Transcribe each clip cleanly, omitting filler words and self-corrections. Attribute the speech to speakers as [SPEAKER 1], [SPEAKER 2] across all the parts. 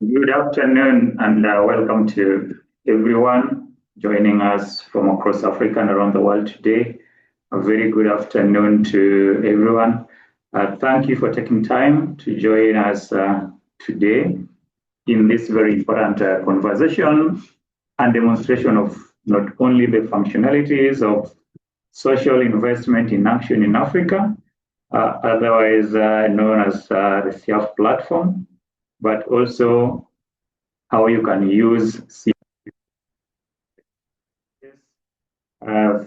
[SPEAKER 1] Good afternoon and welcome to everyone joining us from across Africa and around the world today. A very good afternoon to everyone. Thank you for taking time to join us today in this very important conversation and demonstration of not only the functionalities of social investment in action in Africa, otherwise known as the SIAF platform, but also how you can use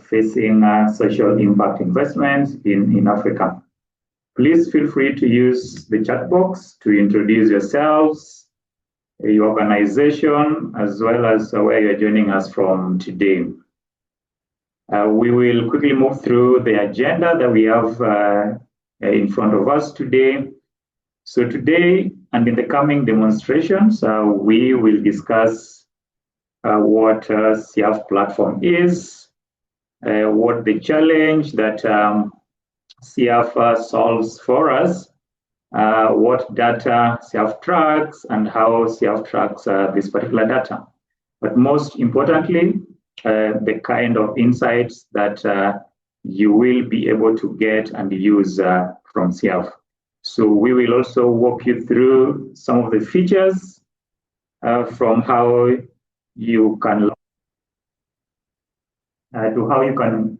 [SPEAKER 1] facing social impact investments in Africa. Please feel free to use the chat box to introduce yourselves, your organization, as well as where you're joining us from today. We will quickly move through the agenda that we have in front of us today. So today and in the coming demonstrations, we will discuss what SIAF platform is, what the challenge that SIAF solves for us, what data SIAF tracks, and how SIAF tracks this particular data. But most importantly, the kind of insights that you will be able to get and use from SIAF. So we will also walk you through some of the features from how you can to how you can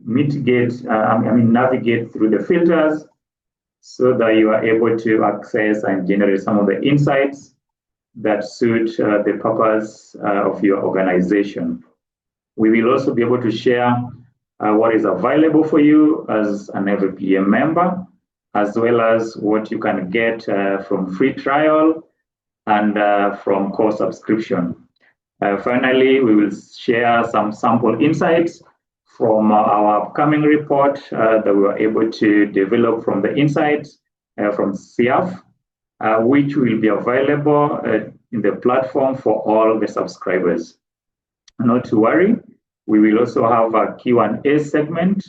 [SPEAKER 1] navigate through the filters so that you are able to access and generate some of the insights that suit the purpose of your organization. We will also be able to share what is available for you as an AVPA member, as well as what you can get from free trial and from core subscription. Finally, we will share some sample insights from our upcoming report that we were able to develop from the insights from SIAF, which will be available in the platform for all the subscribers. Not to worry, we will also have a Q&A segment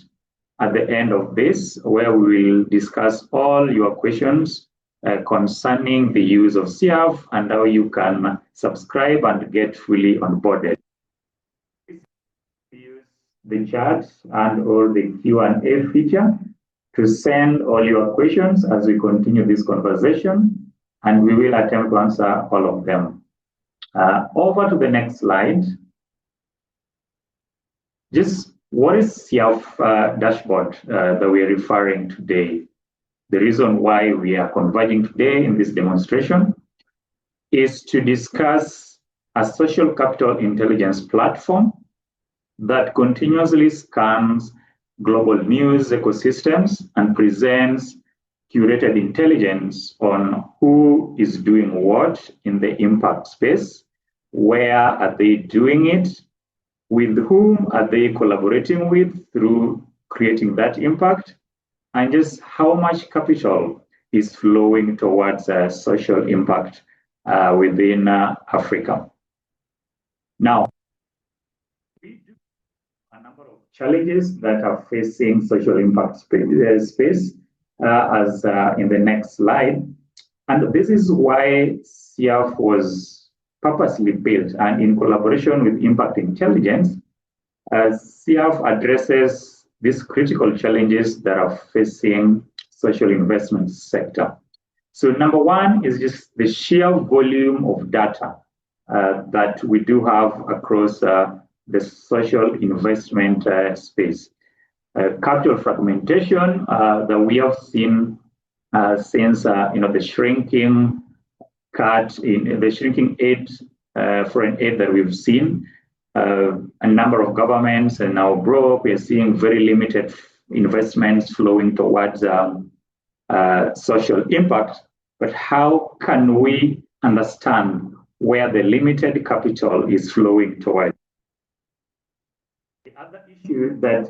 [SPEAKER 1] at the end of this, where we will discuss all your questions concerning the use of SIAF and how you can subscribe and get fully onboarded. Use the chat and or the Q&A feature to send all your questions as we continue this conversation, and we will attempt to answer all of them. Over to the next slide. Just what is SIAF dashboard that we are referring today? The reason why we are converging today in this demonstration is to discuss a social capital intelligence platform that continuously scans global news ecosystems and presents curated intelligence on who is doing what in the impact space, where are they doing it, with whom are they collaborating with through creating that impact, and just how much capital is flowing towards social impact within Africa. Now, we do a number of challenges that are facing social impact space as in the next slide. And this is why SIAF was purposely built, and in collaboration with Impact Intelligence, SIAF addresses these critical challenges that are facing social investment sector. So number one is just the sheer volume of data that we do have across the social investment space. Capital fragmentation that we have seen since the shrinking aid, foreign aid that we've seen. A number of governments are now broke. We are seeing very limited investments flowing towards social impact. But how can we understand where the limited capital is flowing towards? The other issue that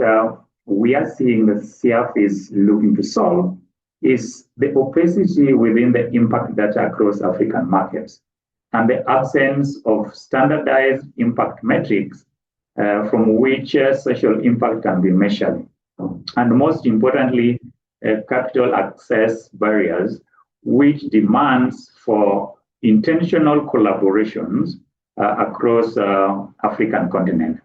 [SPEAKER 1] we are seeing that SIAF is looking to solve is the opacity within the impact data across African markets and the absence of standardized impact metrics from which social impact can be measured. And most importantly, capital access barriers, which demands for intentional collaborations across African continent.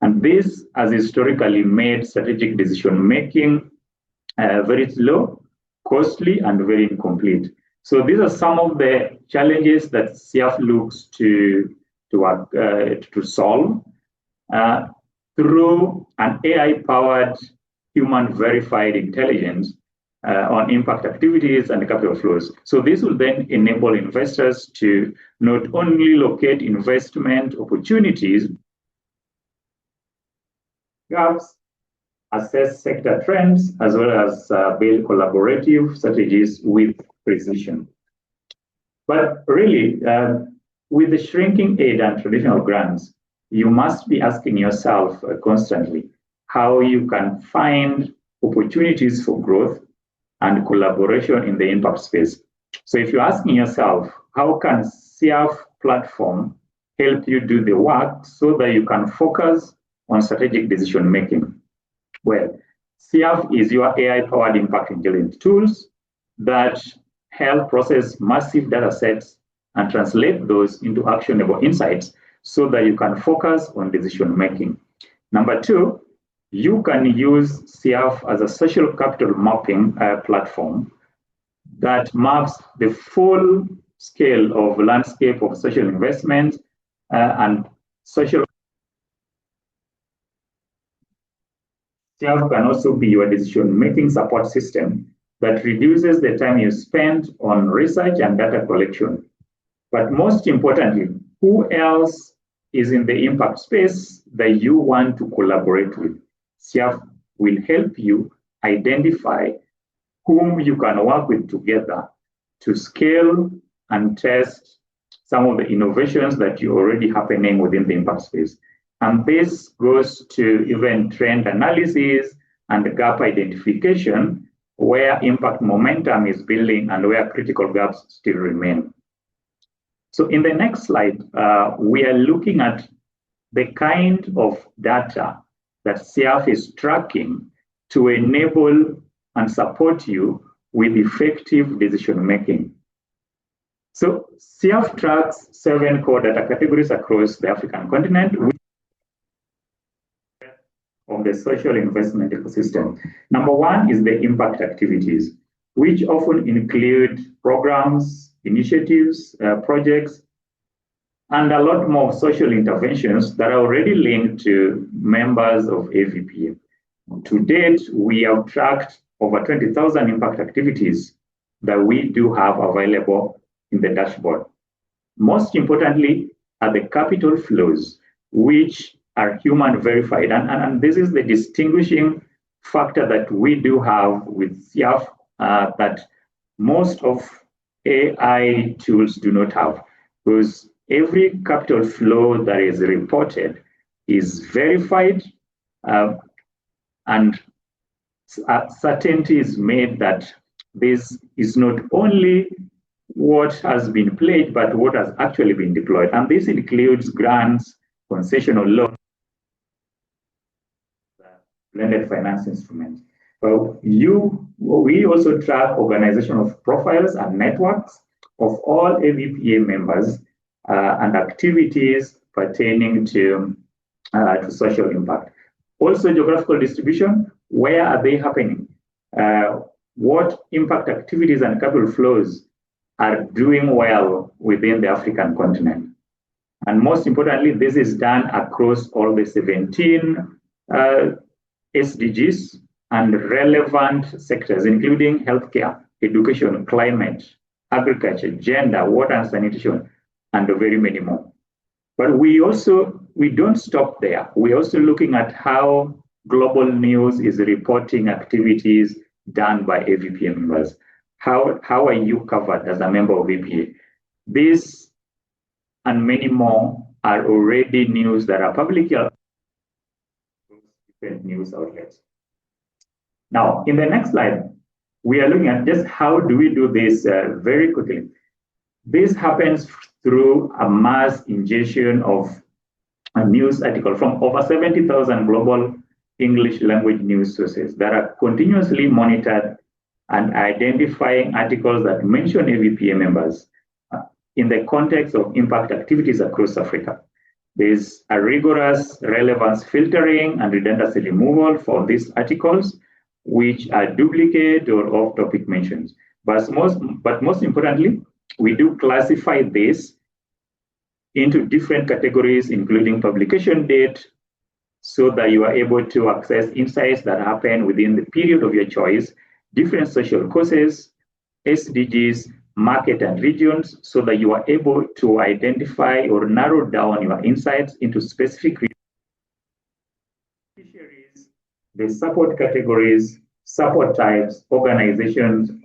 [SPEAKER 1] And this has historically made strategic decision-making very slow, costly, and very incomplete. So these are some of the challenges that SIAF looks to solve through an AI-powered human verified intelligence on impact activities and capital flows. So this will then enable investors to not only locate investment opportunities, gaps, assess sector trends, as well as build collaborative strategies with precision. But really, with the shrinking aid and traditional grants, you must be asking yourself constantly how you can find opportunities for growth and collaboration in the impact space. So if you're asking yourself, how can SIAF platform help you do the work so that you can focus on strategic decision making? Well, SIAF is your AI-powered impact intelligence tools that help process massive data sets and translate those into actionable insights so that you can focus on decision making. Number two, you can use SIAF as a social capital mapping platform that maps the full scale of landscape of social investment and social. SIAF can also be your decision-making support system that reduces the time you spend on research and data collection. But most importantly, who else is in the impact space that you want to collaborate with? SIAF will help you identify whom you can work with together to scale and test some of the innovations that are already happening within the impact space. And this goes to even trend analysis and gap identification, where impact momentum is building and where critical gaps still remain. So in the next slide, we are looking at the kind of data that SIAF is tracking to enable and support you with effective decision making. So SIAF tracks 7 core data categories across the African continent of the social investment ecosystem. Number 1 is the impact activities, which often include programs, initiatives, projects, and a lot more social interventions that are already linked to members of AVPA. To date, we have tracked over 20,000 impact activities that we do have available in the dashboard. Most importantly are the capital flows, which are human verified. And this is the distinguishing factor that we do have with SIAF that most of AI tools do not have, because every capital flow that is reported is verified and certainty is made that this is not only what has been pledged, but what has actually been deployed. And this includes grants, concessional loans, blended finance instruments. So we also track organizational profiles and networks of all AVPA members and activities pertaining to social impact. Also geographical distribution, where are they happening? What impact activities and capital flows are doing well within the African continent? And most importantly, this is done across all the 17 SDGs and relevant sectors, including healthcare, education, climate, agriculture, gender, water and sanitation, and very many more. But we don't stop there. We're also looking at how global news is reporting activities done by AVPA members. How are you covered as a member of AVPA? This and many more are already news that are publicly different news outlets. Now, in the next slide, we are looking at just how do we do this very quickly. This happens through a mass ingestion of a news article from over 70,000 global English language news sources that are continuously monitored and identifying articles that mention AVPA members. in the context of impact activities across Africa. There is a rigorous relevance filtering and redundancy removal for these articles, which are duplicate or off-topic mentions. But most importantly, we do classify this into different categories, including publication date, so that you are able to access insights that happen within the period of your choice, different social causes, SDGs, market and regions, so that you are able to identify or narrow down your insights into specific beneficiaries, the support categories, support types, organization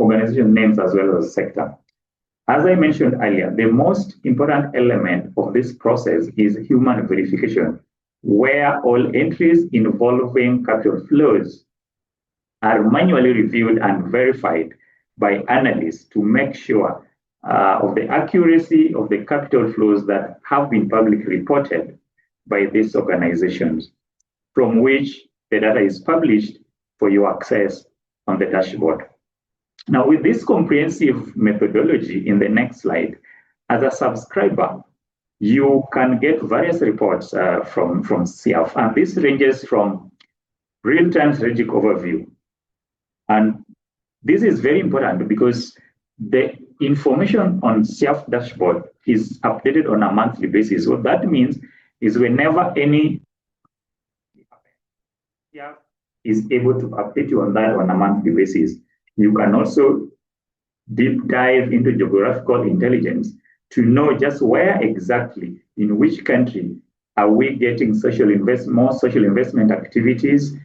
[SPEAKER 1] names, as well as sector. As I mentioned earlier, the most important element of this process is human verification, where all entries involving capital flows are manually reviewed and verified by analysts to make sure of the accuracy of the capital flows that have been publicly reported by these organizations, from which the data is published for your access on the dashboard. Now, with this comprehensive methodology in the next slide, as a subscriber, you can get various reports from SIAF, and this ranges from real-time strategic overview. And this is very important because the information on SIAF dashboard is updated on a monthly basis. What that means is whenever any SIAF is able to update you on that on a monthly basis. You can also deep dive into geographical intelligence to know just where exactly, in which country, are we getting more social investment activities,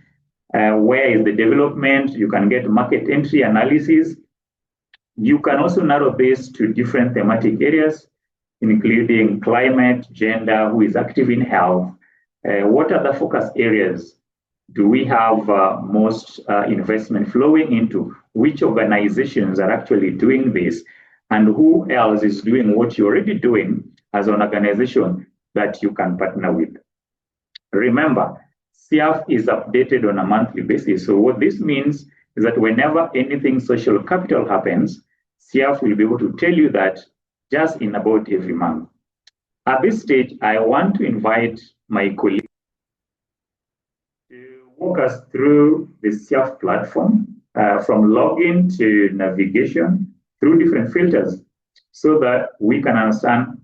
[SPEAKER 1] where is the development. You can get market entry analysis. You can also narrow this to different thematic areas, including climate, gender, who is active in health, what are the focus areas do we have most investment flowing into, which organizations are actually doing this, and who else is doing what you're already doing as an organization that you can partner with. Remember, SIAF is updated on a monthly basis. So what this means is that whenever anything social capital happens, SIAF will be able to tell you that just in about every month. At this stage, I want to invite my colleague to walk us through the SIAF platform from login to navigation through different filters so that we can understand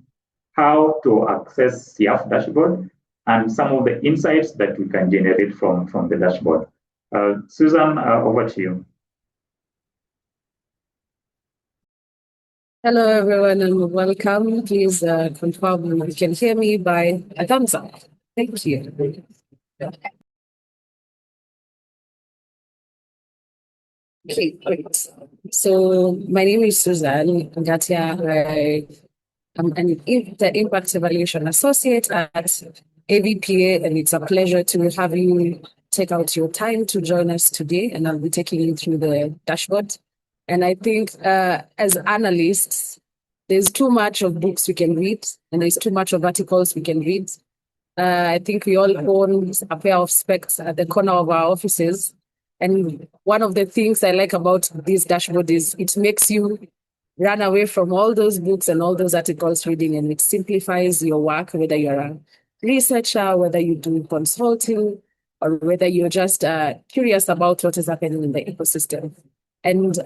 [SPEAKER 1] how to access SIAF dashboard and some of the insights that we can generate from the dashboard. Susan, over to you.
[SPEAKER 2] Hello, everyone, and welcome. Please confirm you can hear me by a thumbs up. Thank you. Okay, great. So my name is Susan Ngatia. I'm the Impact Evaluation Associate at AVPA, and it's a pleasure to have you take out your time to join us today, and I'll be taking you through the dashboard. And I think as analysts, there's too much of books we can read, and there's too much of articles we can read. I think we all own a pair of specs at the corner of our offices. And one of the things I like about this dashboard is it makes you run away from all those books and all those articles reading, and it simplifies your work, whether you're a researcher, whether you do consulting, or whether you're just curious about what is happening in the ecosystem. And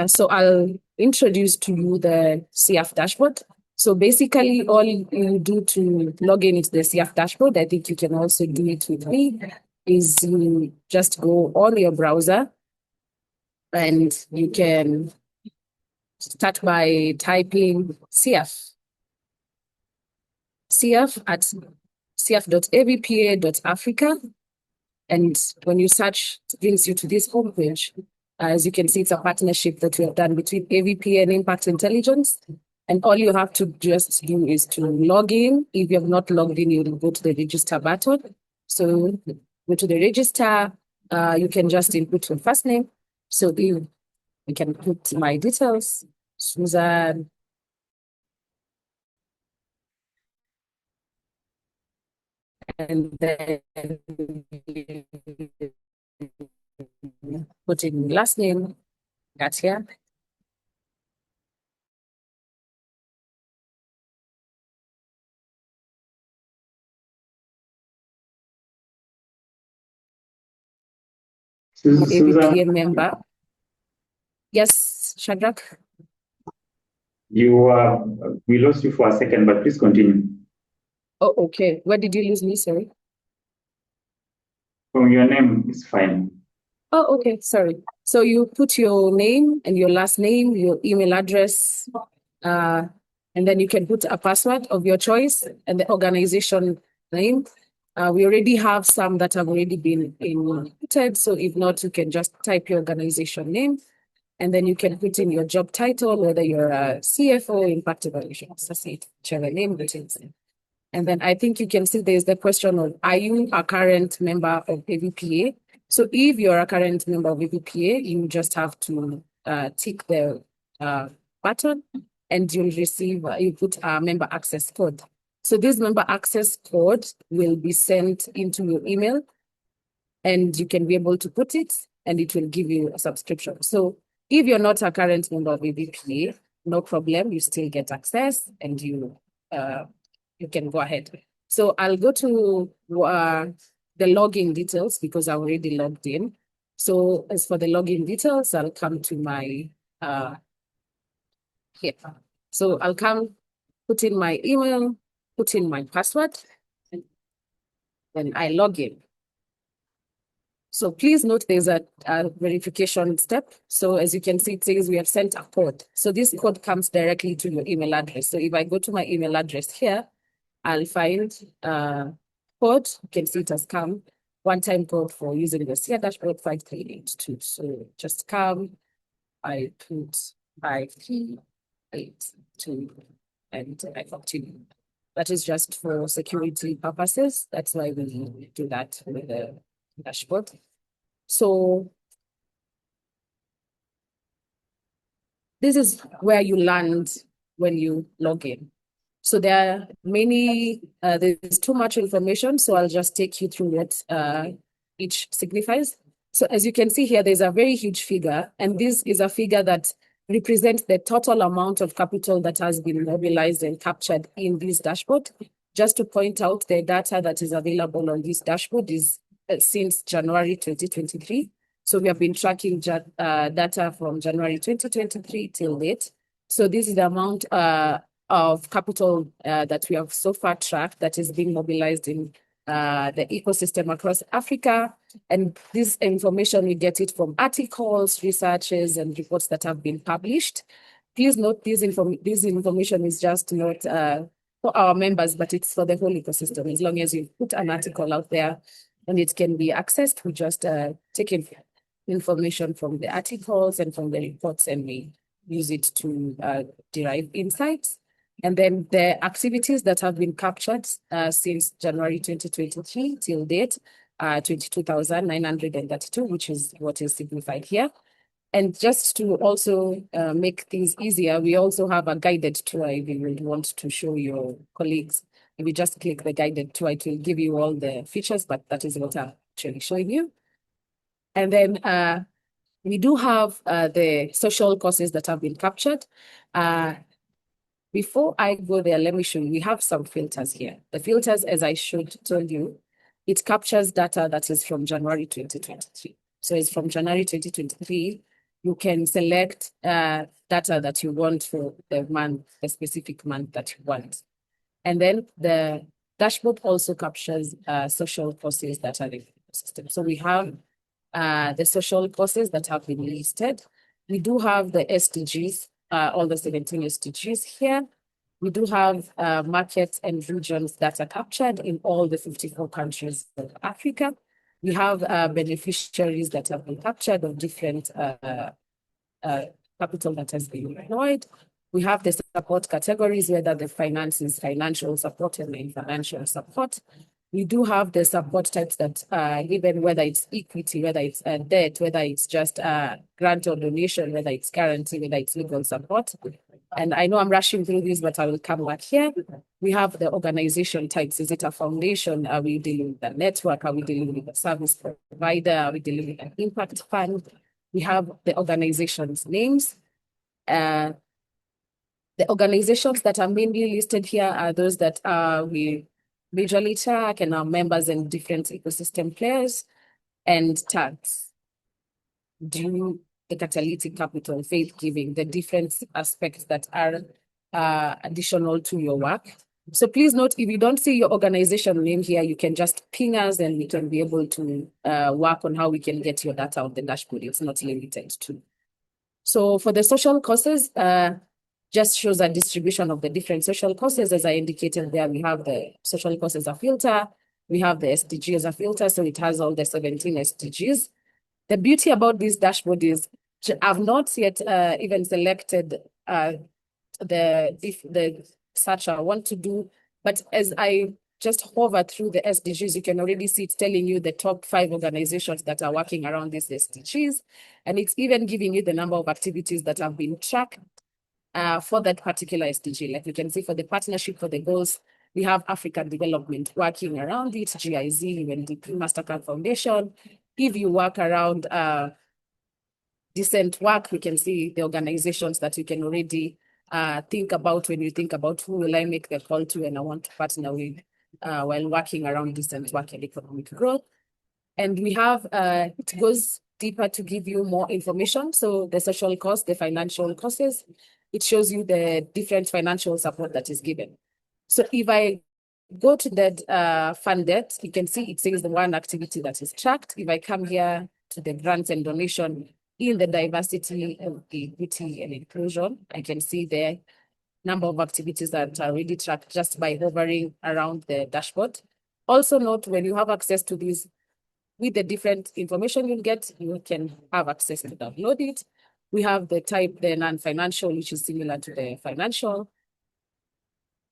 [SPEAKER 2] so I'll introduce to you the SIAF dashboard. So basically, all you do to log in into the SIAF dashboard, I think you can also do it with me, is you just go on your browser and you can start by typing SIAF. SIAF at siaf.avpa.africa. And when you search, it brings you to this homepage. As you can see, it's a partnership that we have done between AVPA and Impact Intelligence. And all you have to just do is to log in. If you have not logged in, you'll go to the register button. So go to the register. You can just input your first name. So you can put my details, Susan. And then put in last name, that's here.
[SPEAKER 1] Susan,
[SPEAKER 2] AVPA member. Yes, Shadrach?
[SPEAKER 1] we lost you for a second, but please continue.
[SPEAKER 2] Oh, okay. Where did you lose me? Sorry.
[SPEAKER 1] From your name is fine.
[SPEAKER 2] Oh, okay. Sorry. So you put your name and your last name, your email address, and then you can put a password of your choice and the organization name. We already have some that have already been inputted. So if not, you can just type your organization name, and then you can put in your job title, whether you're a CFO, impact evaluation associate, whichever name it is. And then I think you can see there's the question of, are you a current member of AVPA? So if you're a current member of AVPA, you just have to tick the button and you'll receive, you put a member access code. So this member access code will be sent into your email and you can be able to put it and it will give you a subscription. So if you're not a current member of AVPA, no problem, you still get access and you can go ahead. So I'll go to the login details because I already logged in. So as for the login details, I'll come to my here. So I'll put in my email, put in my password, and I log in. So please note there's a verification step. So as you can see, it says we have sent a code. So this code comes directly to your email address. So if I go to my email address here, I'll find code. You can see it has come. One-time code for using the SIA dashboard 5382. So just come, I put 5382 and I continue. That is just for security purposes. That's why we do that with the dashboard. So this is where you land when you log in. So there are many, there's too much information, so I'll just take you through what each signifies. So as you can see here, there's a very huge figure, and this is a figure that represents the total amount of capital that has been mobilized and captured in this dashboard. Just to point out, the data that is available on this dashboard is since January 2023. So we have been tracking data from January 2023 till date. So this is the amount of capital that we have so far tracked that is being mobilized in the ecosystem across Africa. And this information, we get it from articles, researches, and reports that have been published. Please note this information is just not for our members, but it's for the whole ecosystem. As long as you put an article out there and it can be accessed, we just take information from the articles and from the reports and we use it to derive insights. And then the activities that have been captured since January 2023 till date, 22,932, which is what is signified here. And just to also make things easier, we also have a guided tour if you would want to show your colleagues. If you just click the guided tour, it will give you all the features, but that is what I'm actually showing you. And then we do have the social courses that have been captured. Before I go there, let me show you, we have some filters here. The filters, as I told you, it captures data that is from January 2023. So it's from January 2023, you can select data that you want for the month, the specific month that you want. And then the dashboard also captures social courses that are in the system. So we have the social courses that have been listed. We do have the SDGs, all the 17 SDGs here. We do have markets and regions that are captured in all the 54 countries of Africa. We have beneficiaries that have been captured of different capital that has been employed. We have the support categories, whether the finance is financial support and non-financial support. We do have the support types that even whether it's equity, whether it's debt, whether it's just grant or donation, whether it's guarantee, whether it's legal support. And I know I'm rushing through this, but I will come back here. We have the organization types. Is it a foundation? Are we dealing with a network? Are we dealing with a service provider? Are we dealing with an impact fund? We have the organization's names. The organizations that are mainly listed here are those that we visually track and our members and different ecosystem players and tags. do the catalytic capital, faith giving, the different aspects that are additional to your work. So please note, if you don't see your organization name here, you can just ping us and we can be able to work on how we can get your data on the dashboard. It's not limited to. So for the social causes, just shows a distribution of the different social causes. As I indicated there, we have the social cause as a filter. We have the SDG as a filter, so it has all the 17 SDGs. The beauty about this dashboard is I've not yet even selected the search I want to do, but as I just hover through the SDGs, you can already see it's telling you the top 5 organizations that are working around these SDGs, and it's even giving you the number of activities that have been tracked for that particular SDG. Like you can see for the partnership for the goals, we have African development working around it, GIZ, UNDP, MasterCard Foundation. If you work around decent work, we can see the organizations that you can already think about when you think about who will I make the call to and I want to partner with while working around decent work and economic growth. And we have, it goes deeper to give you more information. So the social cost, the financial causes, it shows you the different financial support that is given. So if I go to that fund debt, you can see it says the one activity that is tracked. If I come here to the grants and donation in the diversity, equity and inclusion, I can see the number of activities that are already tracked just by hovering around the dashboard. Also note, when you have access to these, with the different information you'll get, you can have access to download it. We have the type, the non-financial, which is similar to the financial.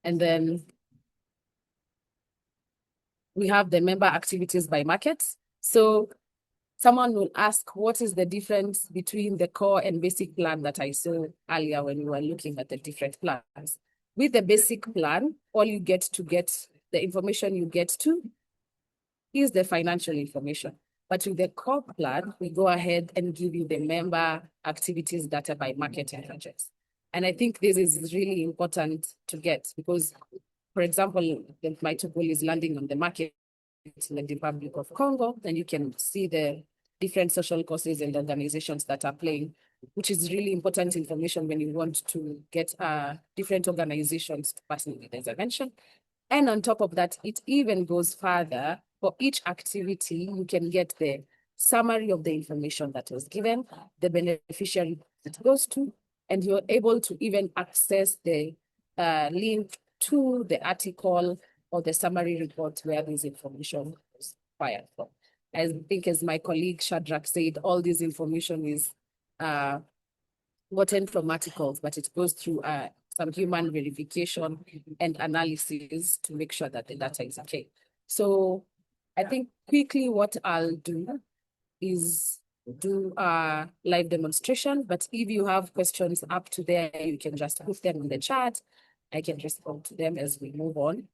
[SPEAKER 2] And then we have the member activities by markets. So someone will ask, what is the difference between the core and basic plan that I saw earlier when we were looking at the different plans? With the basic plan, all you get to get, the information you get to is the financial information. But with the core plan, we go ahead and give you the member activities data by market and projects. And I think this is really important to get because, for example, my tool is landing on the market in the Republic of Congo, then you can see the different social causes and organizations that are playing, which is really important information when you want to get different organizations to partner with, as I mentioned. And on top of that, it even goes further. For each activity, you can get the summary of the information that was given, the beneficiary it goes to, and you're able to even access the link to the article or the summary report where this information was acquired from. I think as my colleague Shadrach said, all this information is gotten from articles, but it goes through some human verification and analysis to make sure that the data is okay. So I think quickly what I'll do is do a live demonstration, but if you have questions up to there, you can just put them in the chat. I can respond to them as we move on.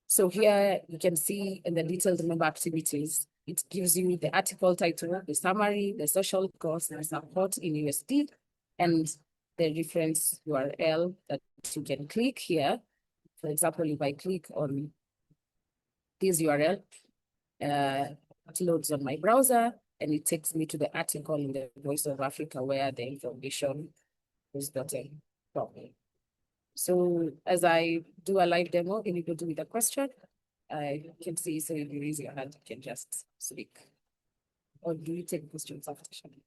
[SPEAKER 2] So here you can see in the detailed member activities, it gives you the article title, the summary, the social cost, the support in USD, and the reference URL that you can click here. For example, if I click on this URL, it loads on my browser and it takes me to the article in the Voice of Africa where the information is gotten from. So as I do a live demo, anybody with a question, I can see, so if you raise your hand, you can just speak. Or do you take questions after Shani?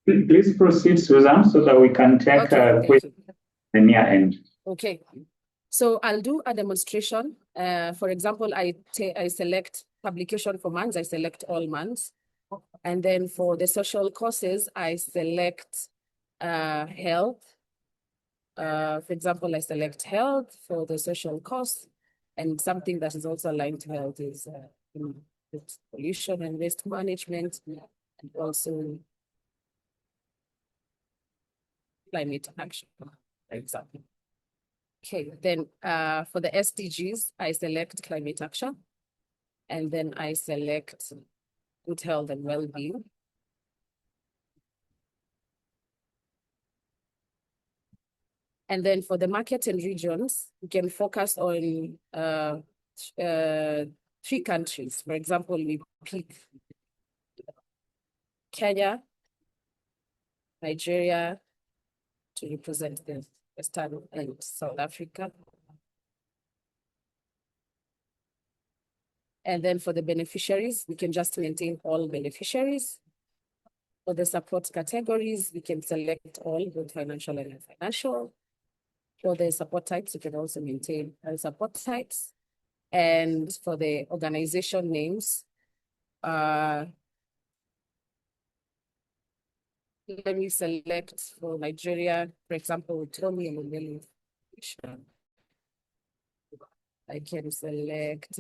[SPEAKER 1] Please proceed, Susan, so that we can take questions at the near end.
[SPEAKER 2] Okay. So I'll do a demonstration. For example, I select publication for months. I select all months. And then for the social causes, I select health. For example, I select health for the social cost. And something that is also aligned to health is pollution and waste management, and also climate action, for example. Okay, then for the SDGs, I select climate action, and then I select good health and well-being. And then for the market and regions, we can focus on three countries. For example, we pick Kenya, Nigeria to represent the Western and South Africa. And then for the beneficiaries, we can just maintain all beneficiaries. For the support categories, we can select all, both financial and non-financial. For the support types, we can also maintain all support types. And for the organization names, let me select for Nigeria, for example, Tommy and I can select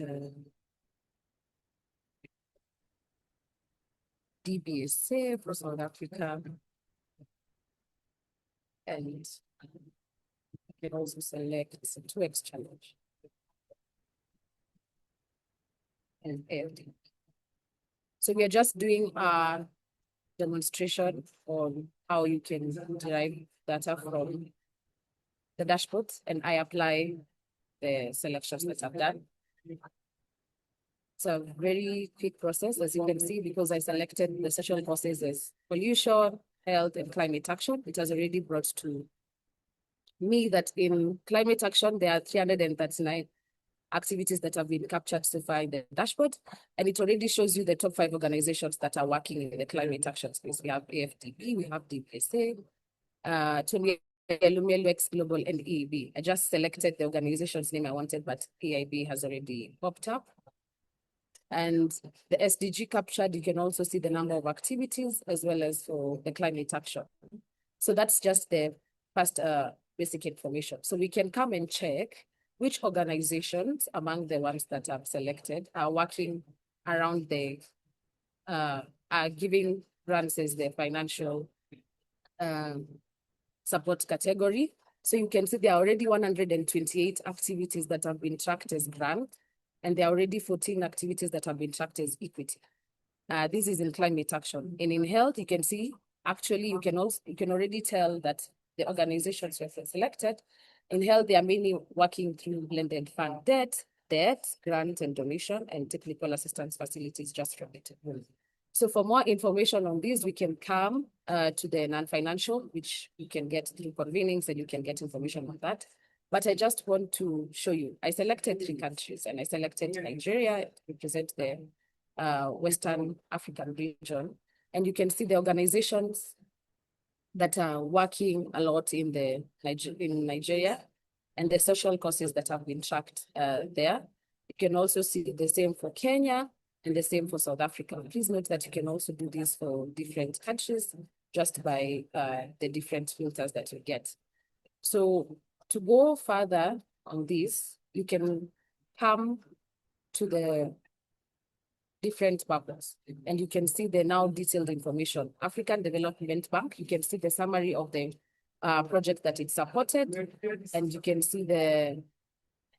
[SPEAKER 2] DBSA for South Africa. And I can also select 2X Challenge and AFD. So we are just doing a demonstration on how you can derive data from the dashboard, and I apply the selections that I've done. It's a very quick process, as you can see, because I selected the social causes as pollution, health, and climate action. It has already brought to me that in climate action, there are 339 activities that have been captured so far in the dashboard, and it already shows you the top 5 organizations that are working in the climate action space. We have AFDB, we have DPSA, Tony X Global, and EIB. I just selected the organization's name I wanted, but EIB has already popped up. And the SDG captured, you can also see the number of activities as well as for the climate action. So that's just the first basic information. So we can come and check which organizations among the ones that I've selected are working around the, are giving grants as the financial support category. So you can see there are already 128 activities that have been tracked as grant, and there are already 14 activities that have been tracked as equity. This is in climate action. And in health, you can see, actually, you can already tell that the organizations we have selected, in health, they are mainly working through blended fund debt, grant and donation, and technical assistance facilities just from the technology. So for more information on this, we can come to the non-financial, which you can get through convenings, and you can get information on that. But I just want to show you, I selected 3 countries, and I selected Nigeria to represent the Western African region. And you can see the organizations that are working a lot in Nigeria, and the social causes that have been tracked there. You can also see the same for Kenya and the same for South Africa. Please note that you can also do this for different countries just by the different filters that you get. So to go further on this, you can come to the different bubbles, and you can see the now detailed information. African Development Bank, you can see the summary of the project that it supported, and you can see the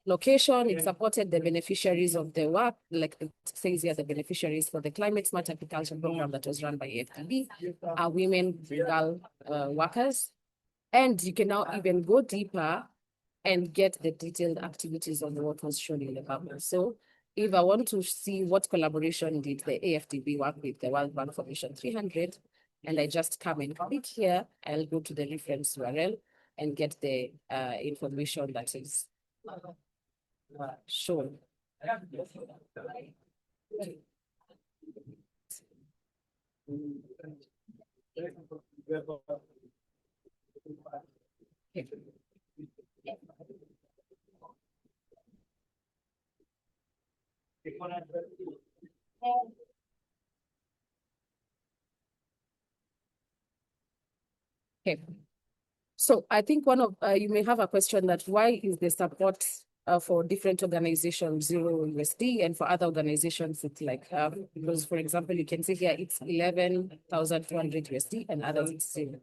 [SPEAKER 2] location it supported, the beneficiaries of the work, like it says here, the beneficiaries for the climate smart agriculture program that was run by AFPB are women, rural workers. And you can now even go deeper and get the detailed activities of what was shown in the bubble. So if I want to see what collaboration did the AFDB work with the World Bank for Mission 300, and I just come and click here, I'll go to the reference URL and get the information that is shown. Okay. So I think one of you may have a question that why is the support for different organizations $0 and for other organizations it's like because for example you can see here it's $11,200 and others it's 0.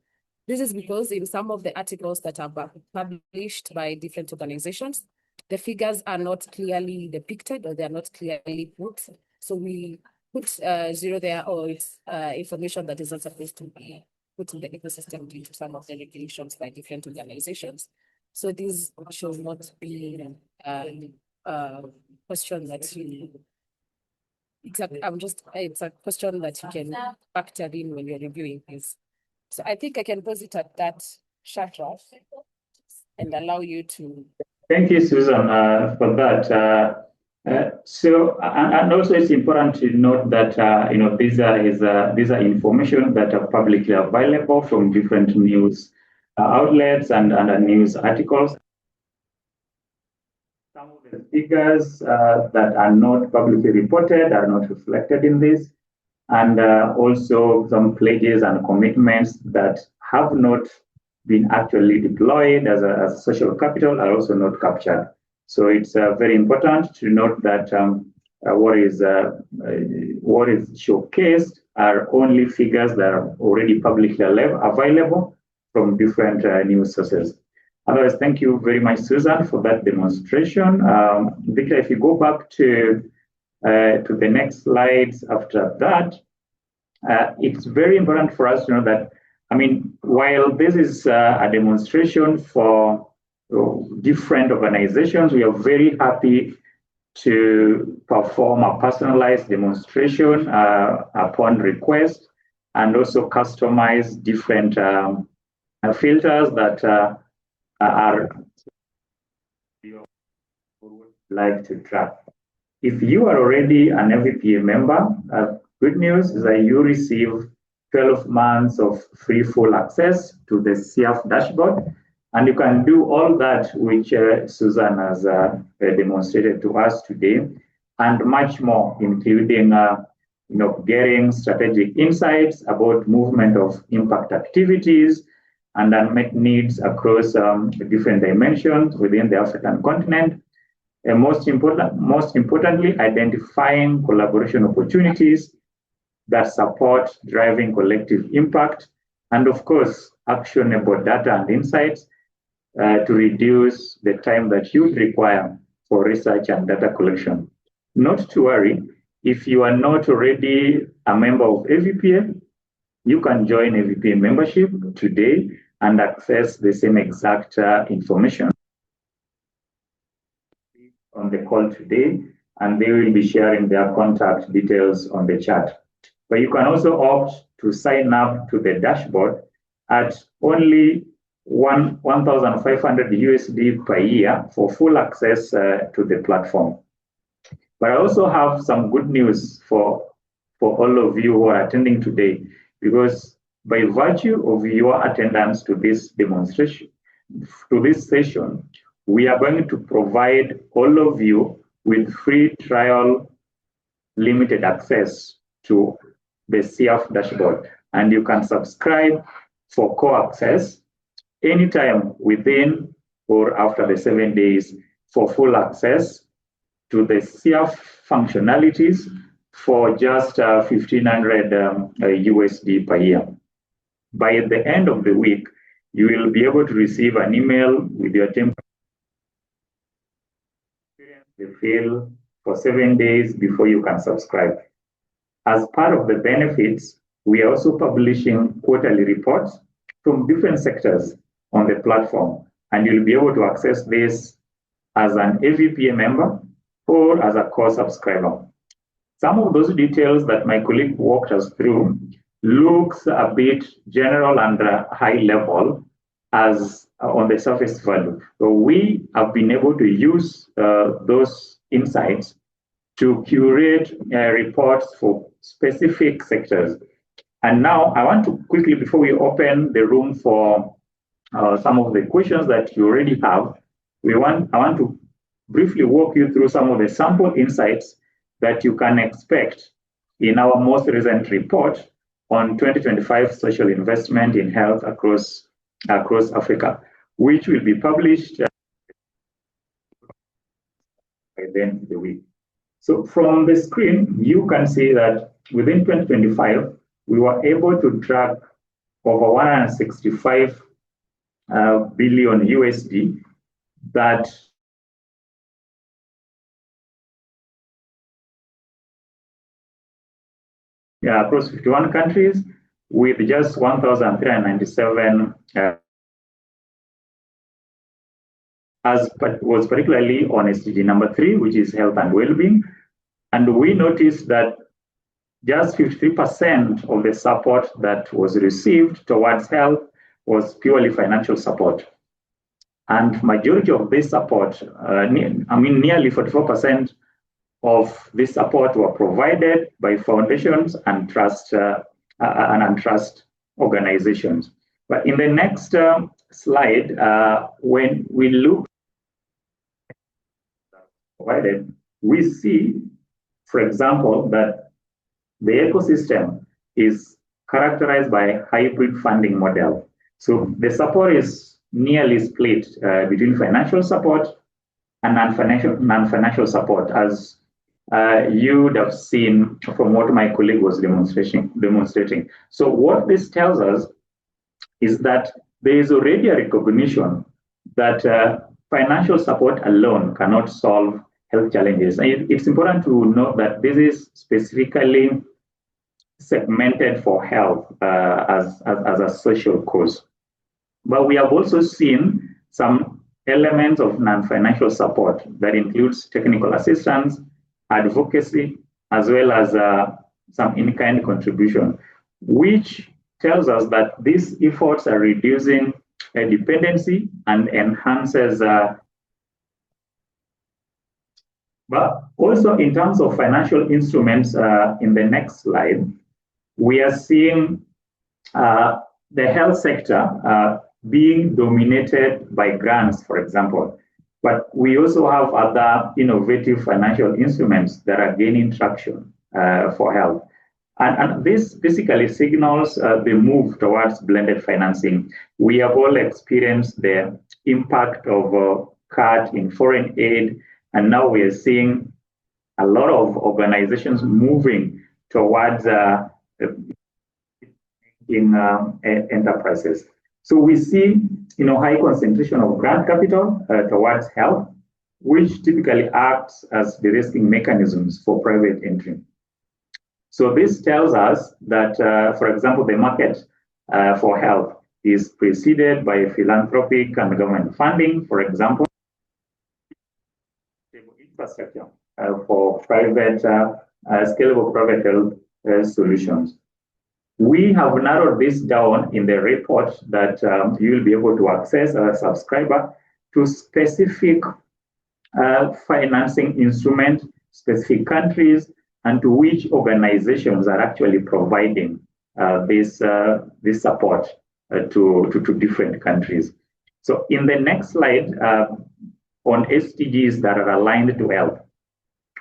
[SPEAKER 2] This is because in some of the articles that are published by different organizations, the figures are not clearly depicted or they are not clearly put. So we put 0 there, or it's information that is not supposed to be put in the ecosystem due to some of the regulations by different organizations. So these should not be question that it's a question that you can factor in when you're reviewing this. So I think I can pose it at that Shadrach and allow you to.
[SPEAKER 1] Thank you, Susan, for that. And also it's important to note that these are information that are publicly available from different news outlets and news articles. Some of the figures that are not publicly reported are not reflected in this, and also some pledges and commitments that have not been actually deployed as a social capital are also not captured. So it's very important to note that what is showcased are only figures that are already publicly available from different news sources. Otherwise, thank you very much, Susan, for that demonstration. Victor, if you go back to the next slides after that, it's very important for us to know that, while this is a demonstration for different organizations, we are very happy to perform a personalized demonstration upon request, and also customize different filters that are like to track. If you are already an AVPA member, good news is that you receive 12 months of free full access to the SIAF dashboard, and you can do all that which Susan has demonstrated to us today, and much more, including getting strategic insights about movement of impact activities and unmet needs across different dimensions within the African continent. And most importantly, identifying collaboration opportunities that support driving collective impact, and of course, actionable data and insights to reduce the time that you require for research and data collection. Not to worry, if you are not already a member of AVPA, you can join AVPA membership today and access the same exact information on the call today, and they will be sharing their contact details on the chat. But you can also opt to sign up to the dashboard at only 1,500 USD per year for full access to the platform. But I also have some good news for all of you who are attending today, because by virtue of your attendance to this demonstration, to this session, we are going to provide all of you with free trial limited access to the SIAF dashboard. And you can subscribe for core access anytime within or after the 7 days for full access to the SIAF functionalities for just 1,500 USD per year. By the end of the week, you will be able to receive an email with your temporary fill for 7 days before you can subscribe. As part of the benefits, we are also publishing quarterly reports from different sectors on the platform, and you'll be able to access this as an AVPA member or as a core subscriber. Some of those details that my colleague walked us through looks a bit general and high level as on the surface value. So we have been able to use those insights to curate reports for specific sectors. And now I want to quickly, before we open the room for some of the questions that you already have, I want to briefly walk you through some of the sample insights that you can expect in our most recent report on 2025 social investment in health across Africa, which will be published by the end of the week. So from the screen, you can see that within 2025, we were able to track over 165 billion USD that across 51 countries with just 1,397 was particularly on SDG number 3, which is health and well-being. And we noticed that just 53% of the support that was received towards health was purely financial support. And majority of this support, nearly 44% of this support were provided by foundations and trust organizations. But in the next slide, when we look provided, we see, for example, that the ecosystem is characterized by a hybrid funding model. So the support is nearly split between financial support and non-financial support, as you would have seen from what my colleague was demonstrating. So what this tells us is that there is already a recognition that financial support alone cannot solve health challenges. And it's important to note that this is specifically segmented for health as a social cause. But we have also seen some elements of non-financial support that includes technical assistance, advocacy, as well as some in-kind contribution, which tells us that these efforts are reducing dependency and enhances. But also in terms of financial instruments, in the next slide, we are seeing the health sector being dominated by grants, for example. But we also have other innovative financial instruments that are gaining traction for health. And this basically signals the move towards blended financing. We have all experienced the impact of cut in foreign aid, and now we are seeing a lot of organizations moving towards enterprises. So we see high concentration of grant capital towards health, which typically acts as de-risking mechanisms for private entry. So this tells us that, for example, the market for health is preceded by philanthropic and government funding, for example, infrastructure for private, scalable private health solutions. We have narrowed this down in the report that you will be able to access as a subscriber to specific financing instrument, specific countries, and to which organizations are actually providing this support to different countries. So in the next slide, on SDGs that are aligned to health,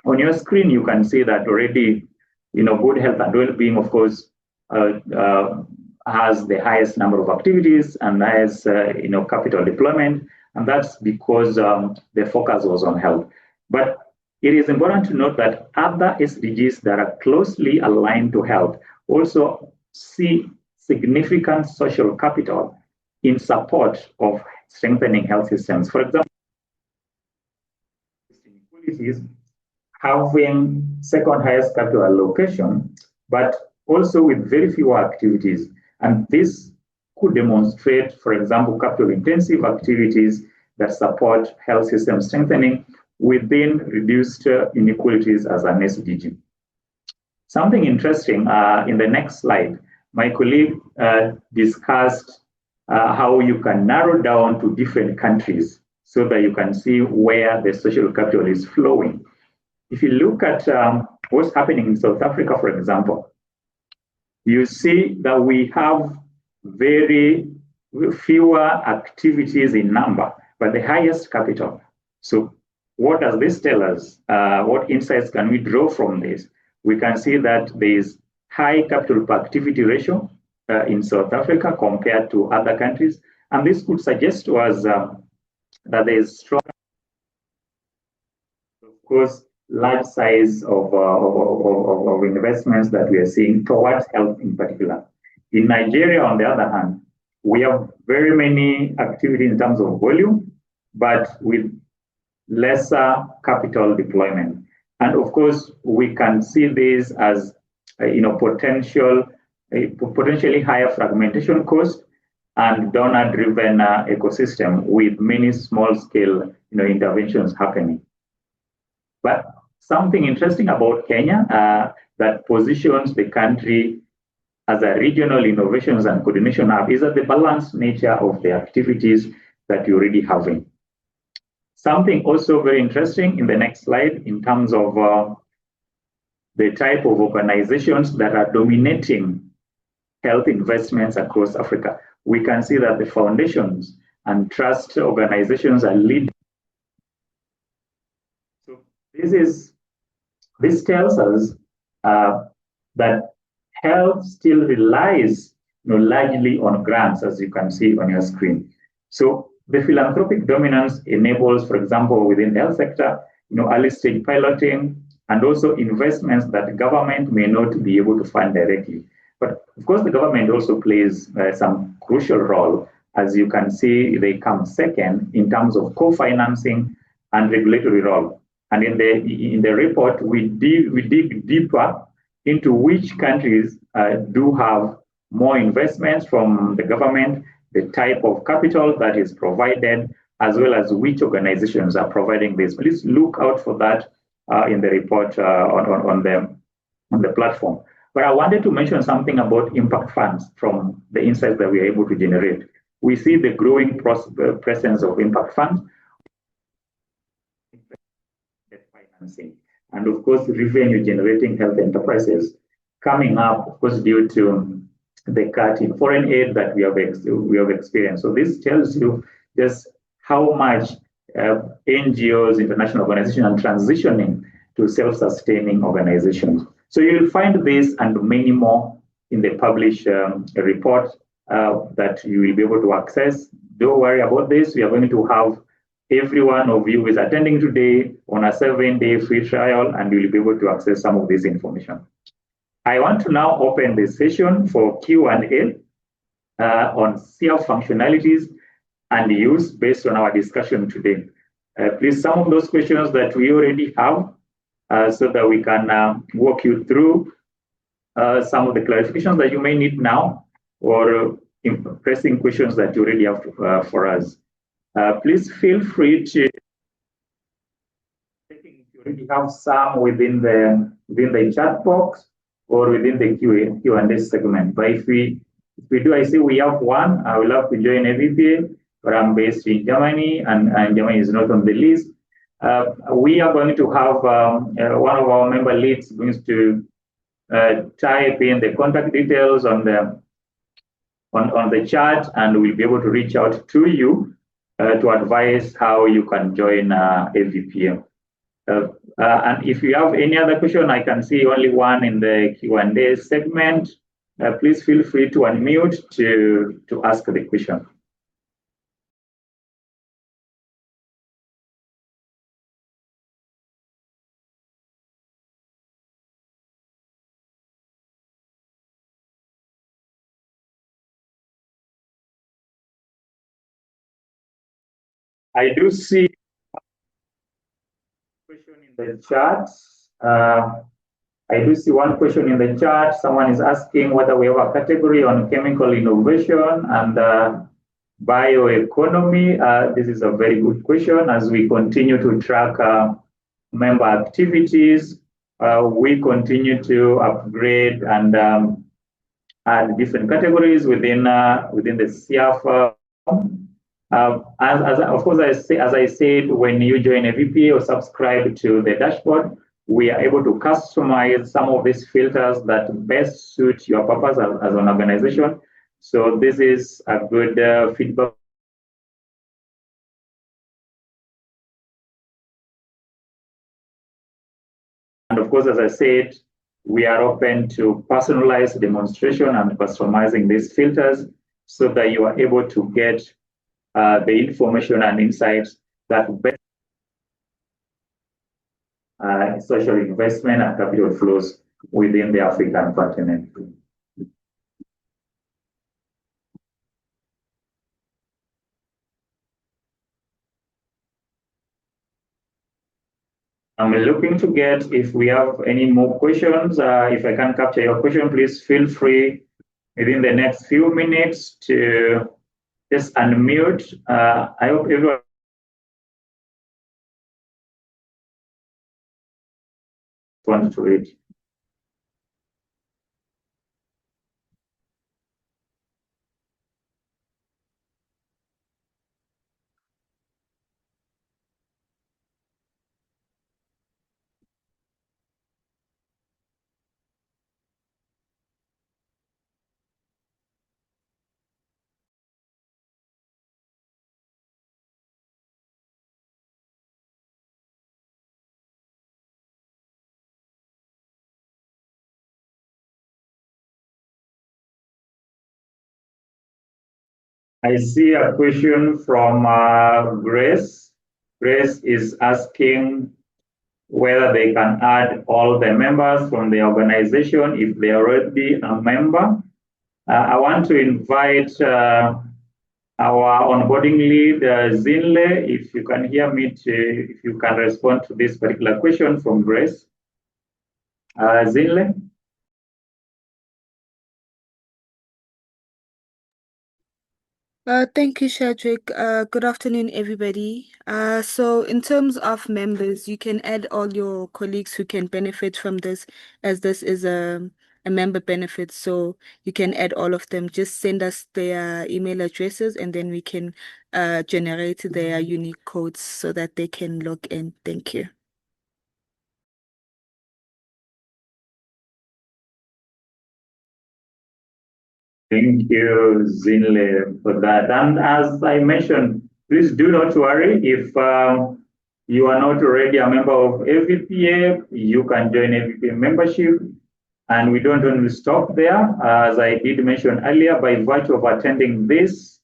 [SPEAKER 1] on your screen you can see that already, good health and well-being, of course, has the highest number of activities and highest, capital deployment, and that's because the focus was on health. But it is important to note that other SDGs that are closely aligned to health also see significant social capital in support of strengthening health systems. For example, inequalities having second highest capital allocation, but also with very few activities. And this could demonstrate, for example, capital-intensive activities that support health system strengthening within reduced inequalities as an SDG. Something interesting in the next slide, my colleague discussed how you can narrow down to different countries so that you can see where the social capital is flowing. If you look at what's happening in South Africa, for example, you see that we have very fewer activities in number, but the highest capital. So what does this tell us? What insights can we draw from this? We can see that there is high capital per activity ratio in South Africa compared to other countries. And this could suggest to us that there is strong, of course, large size of investments that we are seeing towards health in particular. In Nigeria, on the other hand, we have very many activities in terms of volume, but with lesser capital deployment. And of course, we can see this as potentially higher fragmentation cost and donor-driven ecosystem with many small-scale interventions happening. But something interesting about Kenya that positions the country as a regional innovations and coordination hub is that the balanced nature of the activities that you're already having. Something also very interesting in the next slide in terms of the type of organizations that are dominating health investments across Africa. We can see that the foundations and trust organizations are leading. So this tells us that health still relies largely on grants, as you can see on your screen. So the philanthropic dominance enables, for example, within the health sector, early stage piloting and also investments that the government may not be able to fund directly. But of course, the government also plays some crucial role. As you can see, they come second in terms of co-financing and regulatory role. And in the report, we dig deeper into which countries do have more investments from the government, the type of capital that is provided, as well as which organizations are providing this. Please look out for that in the report on the platform. But I wanted to mention something about impact funds from the insights that we are able to generate. We see the growing presence of impact funds, financing, and of course, revenue generating health enterprises coming up, of course, due to the cut in foreign aid that we have experienced. So this tells you just how much NGOs, international organizations, are transitioning to self-sustaining organizations. So you'll find this and many more in the published report that you will be able to access. Don't worry about this. We are going to have every one of you is attending today on a 7-day free trial, and you will be able to access some of this information. I want to now open the session for Q&A on SIAF functionalities and use based on our discussion today. Please, some of those questions that we already have so that we can walk you through some of the clarifications that you may need now or pressing questions that you already have for us. Please feel free to, if you already have some within the chat box or within the Q&A segment. But if we do, I see we have one. I would love to join AVPA, but I'm based in Germany, and Germany is not on the list. We are going to have one of our member leads going to type in the contact details on the chat, and we'll be able to reach out to you to advise how you can join AVPA. And if you have any other question, I can see only one in the Q&A segment. Please feel free to unmute to ask the question. I do see a question in the chat. I do see one question in the chat. Someone is asking whether we have a category on chemical innovation and bioeconomy. This is a very good question. As we continue to track member activities, we continue to upgrade and add different categories within the SIAF. Of course, as I said, when you join AVPA or subscribe to the dashboard, we are able to customize some of these filters that best suit your purpose as an organization. So this is a good feedback. And of course, as I said, we are open to personalized demonstration and customizing these filters so that you are able to get the information and insights that best social investment and capital flows within the African continent. I'm looking to get if we have any more questions. If I can capture your question, please feel free within the next few minutes to just unmute. I hope everyone. Want to read. I see a question from Grace. Grace is asking whether they can add all the members from the organization if they are already a member. I want to invite our onboarding lead, Zinle, if you can hear me, if you can respond to this particular question from Grace. Zinle?
[SPEAKER 3] Thank you, Shadrick. Good afternoon, everybody. So in terms of members, you can add all your colleagues who can benefit from this, as this is a member benefit. So you can add all of them. Just send us their email addresses, and then we can generate their unique codes so that they can log in. Thank you.
[SPEAKER 1] Thank you, Zinle, for that. And as I mentioned, please do not worry if you are not already a member of AVPA, you can join AVPA membership. And we don't only stop there. As I did mention earlier, by virtue of attending this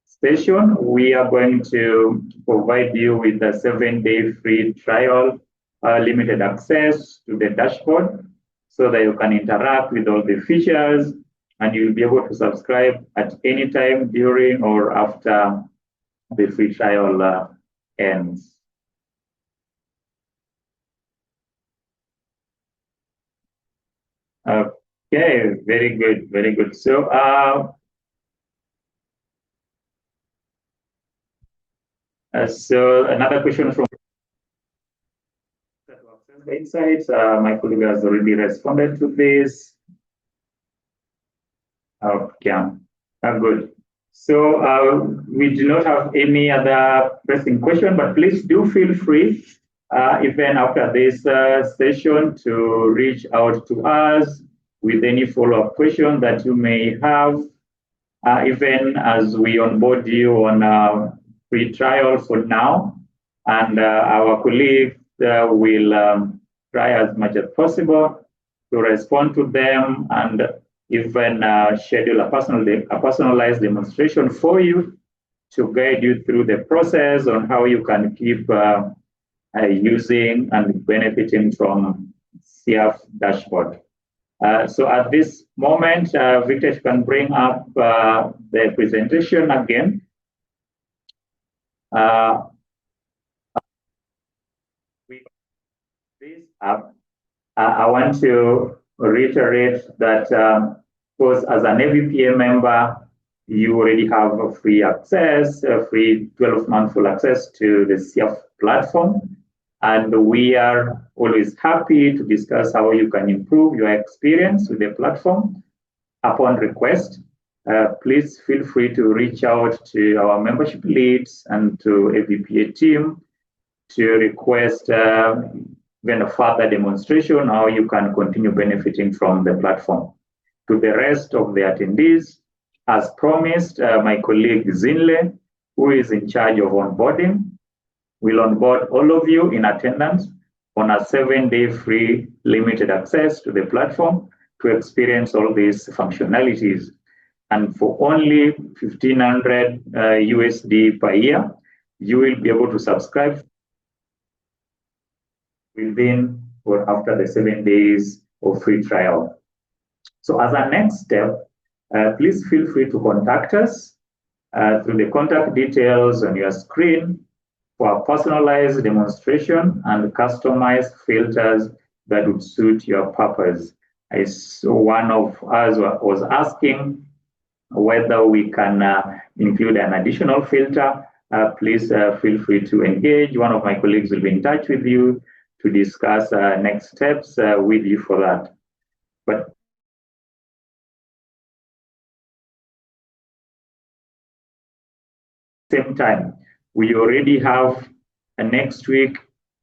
[SPEAKER 1] session, we are going to provide you with a 7-day free trial, limited access to the dashboard so that you can interact with all the features and you'll be able to subscribe at any time during or after the free trial ends. Okay, very good, very good. So, so another question from the insights. My colleague has already responded to this. Okay, good. So we do not have any other pressing question, but please do feel free, even after this session, to reach out to us with any follow-up question that you may have, even as we onboard you on a free trial for now. And our colleagues will try as much as possible to respond to them and even schedule a personalized demonstration for you to guide you through the process on how you can keep using and benefiting from SIAF dashboard. So at this moment, Victor can bring up the presentation again. This app, I want to reiterate that, of course, as an AVPA member, you already have a free access, a free 12-month full access to the SIAF platform. And we are always happy to discuss how you can improve your experience with the platform. Upon request, please feel free to reach out to our membership leads and to AVPA team to request even a further demonstration how you can continue benefiting from the platform. To the rest of the attendees, as promised, my colleague Zinle, who is in charge of onboarding, will onboard all of you in attendance on a 7-day free limited access to the platform to experience all these functionalities. And for only 1,500 USD per year, you will be able to subscribe within or after the 7 days of free trial. So as a next step, please feel free to contact us through the contact details on your screen for a personalized demonstration and customized filters that would suit your purpose. I saw one of us was asking whether we can include an additional filter, please feel free to engage. One of my colleagues will be in touch with you to discuss next steps with you for that. But same time, we already have next week,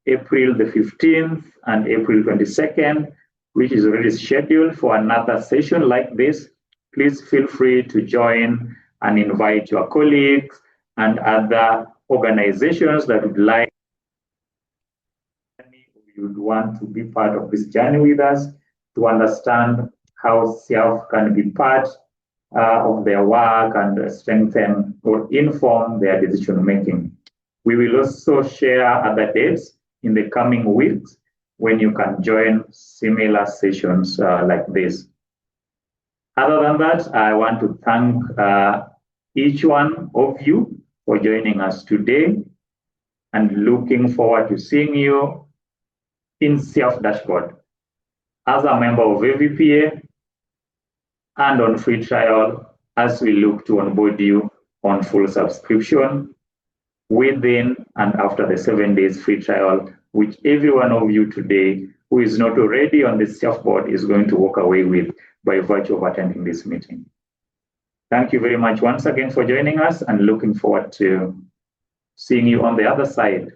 [SPEAKER 1] April the 15th and April 22nd, which is already scheduled for another session like this. Please feel free to join and invite your colleagues and other organizations that would like, you would want to be part of this journey with us to understand how SIAF can be part of their work and strengthen or inform their decision making. We will also share other dates in the coming weeks when you can join similar sessions like this. Other than that, I want to thank each one of you for joining us today and looking forward to seeing you in SIAF dashboard as a member of AVPA and on free trial as we look to onboard you on full subscription within and after the 7 days free trial, which every one of you today who is not already on the SIAF board is going to walk away with by virtue of attending this meeting. Thank you very much once again for joining us and looking forward to seeing you on the other side.